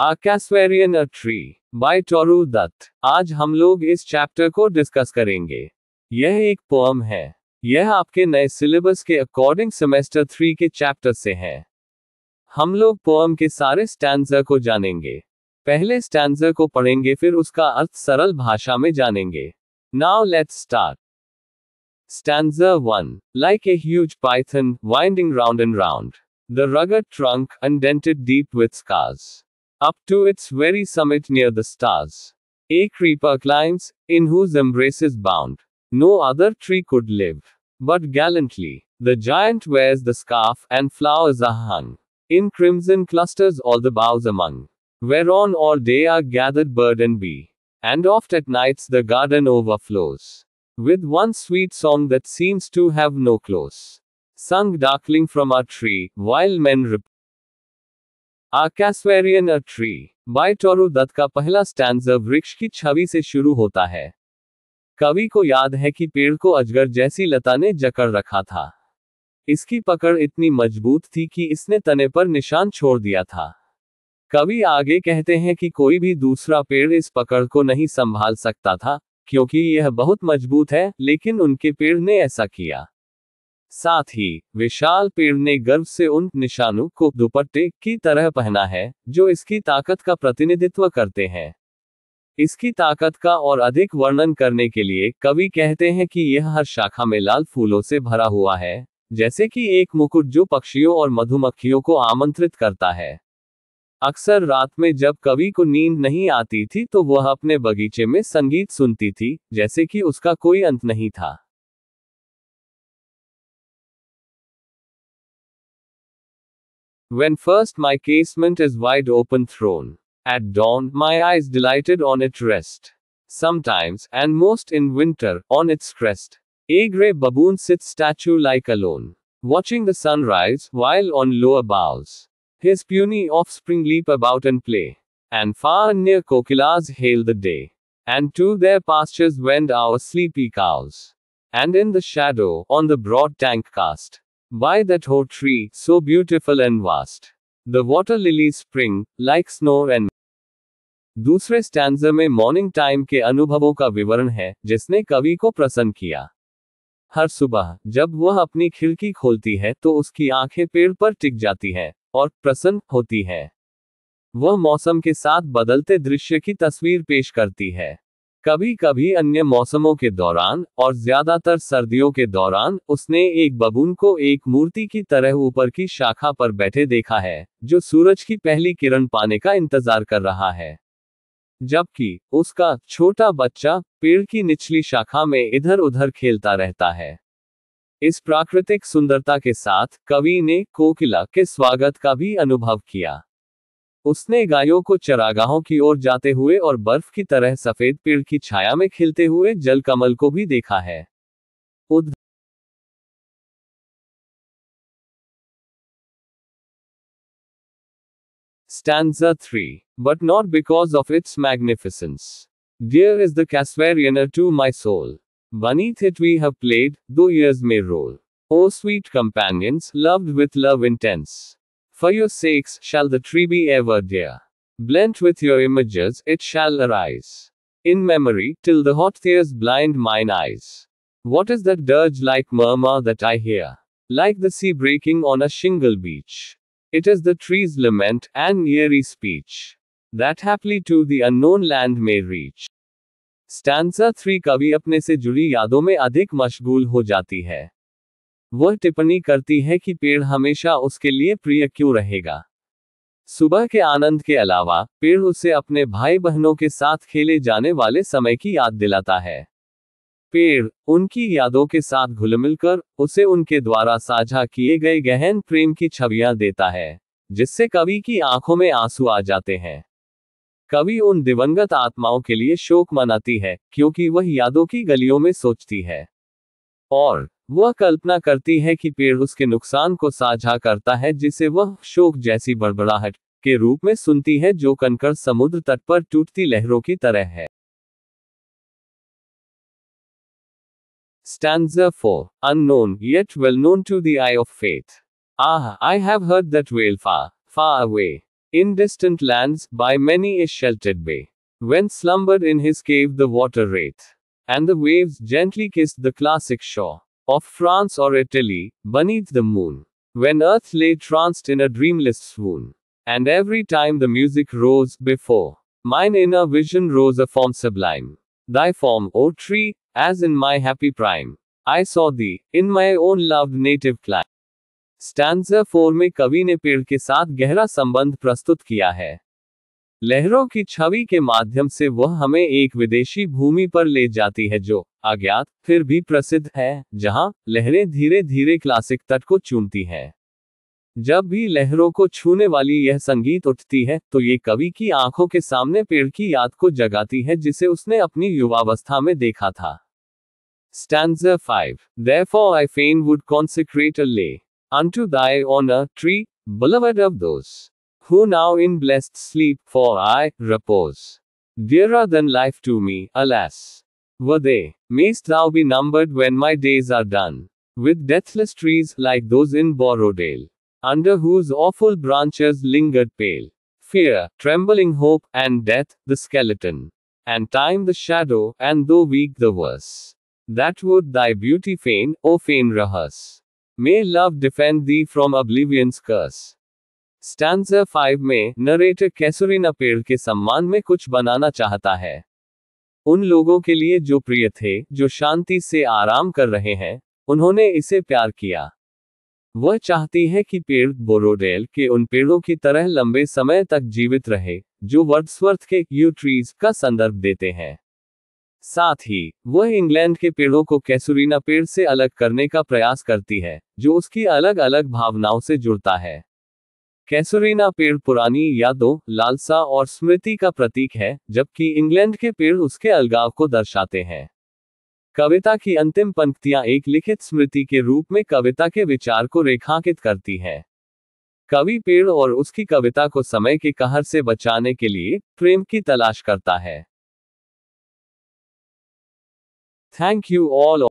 A Casvarian a Tree by Toru Dutt। आज हम लोग इस चैप्टर को डिस्कस करेंगे। यह एक पोअम है। यह आपके नए सिलेबस के अकॉर्डिंग सेमेस्टर 3 के चैप्टर से है। हम लोग पोअम के सारे स्टैंजा को जानेंगे। पहले स्टैंजा को पढ़ेंगे, फिर उसका अर्थ सरल भाषा में जानेंगे। Now let's start. Stanza 1. Like a huge python, winding round and round, the rugged trunk, indented deep with scars, up to its very summit near the stars, a creeper climbs, in whose embrace is bound no other tree could live. But gallantly, the giant wears the scarf, and flowers are hung in crimson clusters all the boughs among, whereon all day are gathered bird and bee, and oft at nights the garden overflows with one sweet song that seems to have no close, sung darkling from a tree, while men A Casvarian a Tree by Toru Dutt का पहला stanza वृक्ष की छवि से शुरू होता है। कवि को याद है कि पेड़ को अजगर जैसी लता ने जकड़ रखा था। इसकी पकड़ इतनी मजबूत थी कि इसने तने पर निशान छोड़ दिया था। कवि आगे कहते हैं कि कोई भी दूसरा पेड़ इस पकड़ को नहीं संभाल सकता था, क्योंकि यह बहुत मजबूत है, लेकिन उनके पेड़ ने ऐसा किया। साथ ही विशाल पेड़ ने गर्व से उन निशानों को दुपट्टे की तरह पहना है जो इसकी ताकत का प्रतिनिधित्व करते हैं। इसकी ताकत का और अधिक वर्णन करने के लिए कवि कहते हैं कि यह हर शाखा में लाल फूलों से भरा हुआ है, जैसे कि एक मुकुट जो पक्षियों और मधुमक्खियों को आमंत्रित करता है। अक्सर रात में जब कवि को नींद नहीं आती थी तो वह अपने बगीचे में संगीत सुनती थी, जैसे कि उसका कोई अंत नहीं था। When first my casement is wide open thrown, at dawn my eyes delighted on it rest. Sometimes, and most in winter, on its crest, a grey baboon sits statue-like alone, watching the sun rise, while on lower boughs his puny offspring leap about and play. And far and near kokilas hail the day, and to their pastures wend our sleepy cows. And in the shadow, on the broad tank cast, by that whole tree, so beautiful and vast, the water lilies spring, like snow and दूसरे stanza में morning time के अनुभवों का विवरण है, जिसने कवि को प्रसन्न किया। हर सुबह जब वह अपनी खिड़की खोलती है तो उसकी आंखें पेड़ पर टिक जाती हैं और प्रसन्न होती है। वह मौसम के साथ बदलते दृश्य की तस्वीर पेश करती है। कभी कभी अन्य मौसमों के दौरान, और ज्यादातर सर्दियों के दौरान, उसने एक बबून को एक मूर्ति की तरह ऊपर की शाखा पर बैठे देखा है, जो सूरज की पहली किरण पाने का इंतजार कर रहा है, जबकि उसका छोटा बच्चा पेड़ की निचली शाखा में इधर उधर खेलता रहता है। इस प्राकृतिक सुंदरता के साथ कवि ने कोकिला के स्वागत का भी अनुभव किया। उसने गायों को चरागाहों की ओर जाते हुए और बर्फ की तरह सफेद पेड़ की छाया में खिलते हुए जलकमल को भी देखा है। Stanza 3. But not because of its magnificence. Dear is the Casvarianer to my soul. Beneath it we have played, though years may roll. O sweet companions, loved with love intense. For your sakes, shall the tree be ever dear. Blent with your images, it shall arise in memory, till the hot tears blind mine eyes. What is that dirge-like murmur that I hear? Like the sea breaking on a shingle beach. It is the tree's lament, and eerie speech, that haply to the unknown land may reach. Stanza 3 कवि अपने से जुड़ी यादों में अधिक मशगूल हो जाती है। वह टिप्पणी करती है कि पेड़ हमेशा उसके लिए प्रिय क्यों रहेगा। सुबह के आनंद के अलावा, पेड़ उसे अपने भाई बहनों के साथ खेले जाने वाले समय की याद दिलाता है। पेड़ उनकी यादों के साथ घुलमिलकर उसे उनके द्वारा साझा किए गए गहन प्रेम की छवियां देता है, जिससे कवि की आंखों में आंसू आ जाते हैं। कवि उन दिवंगत आत्माओं के लिए शोक मनाती है, क्योंकि वह यादों की गलियों में सोचती है, और वह कल्पना करती है कि पेड़ उसके नुकसान को साझा करता है, जिसे वह शोक जैसी बड़बड़ाहट के रूप में सुनती है, जो कंकड़ समुद्र तट पर टूटती लहरों की तरह है। Stanza 4. Unknown, yet well known to the eye of faith. Ah, I have heard that wail far, far away. In distant lands, by many a sheltered bay, when slumbered in his cave the water wraith, and the waves gently kissed the classic shore of France or Italy, beneath the moon, when earth lay tranced in a dreamless swoon. And every time the music rose before mine inner vision rose a form sublime. Thy form, O tree, as in my happy prime, I saw thee, in my own loved native clime. Stanza 4 में कवि ने पेड़ के साथ गहरा संबंध प्रस्तुत किया है। लहरों की छवि के माध्यम से वह हमें एक विदेशी भूमि पर ले जाती है जो अज्ञात फिर भी प्रसिद्ध है, जहां लहरें धीरे धीरे क्लासिक तट को चूमती हैं। जब भी लहरों को छूने वाली यह संगीत उठती है तो ये कवि की आंखों के सामने पेड़ की याद को जगाती है जिसे उसने अपनी युवावस्था में देखा था। Stanza 5. Therefore I fain would consecrate a lay unto thy honor, tree, beloved of those who now in blessed sleep, for I repose. Dearer than life to me, alas, were they. Mayst thou be numbered when my days are done, with deathless trees like those in Borrowdale, under whose awful branches lingered pale fear, trembling hope, and death, the skeleton, and time the shadow, and though weak the verse, that would thy beauty fain, O fain rehearse. May love defend thee from oblivion's curse. Stanza 5 में narrator casuarina पेड़ के सम्मान में कुछ बनाना चाहता है। उन लोगों के लिए जो प्रिय थे, जो शांति से आराम कर रहे हैं, उन्होंने इसे प्यार किया। वह चाहती है कि पेड़ बोरोडेल के उन पेड़ों की तरह लंबे समय तक जीवित रहे, जो वर्ड्सवर्थ के यू ट्रीज का संदर्भ देते हैं। साथ ही वह इंग्लैंड के पेड़ों को कैसुरीना पेड़ से अलग करने का प्रयास करती है, जो उसकी अलग अलग भावनाओं से जुड़ता है। कैसुरीना पेड़ पुरानी यादों, लालसा और स्मृति का प्रतीक है, जबकि इंग्लैंड के पेड़ उसके अलगाव को दर्शाते हैं। कविता की अंतिम पंक्तियां एक लिखित स्मृति के रूप में कविता के विचार को रेखांकित करती हैं। कवि पेड़ और उसकी कविता को समय के कहर से बचाने के लिए प्रेम की तलाश करता है। Thank you all.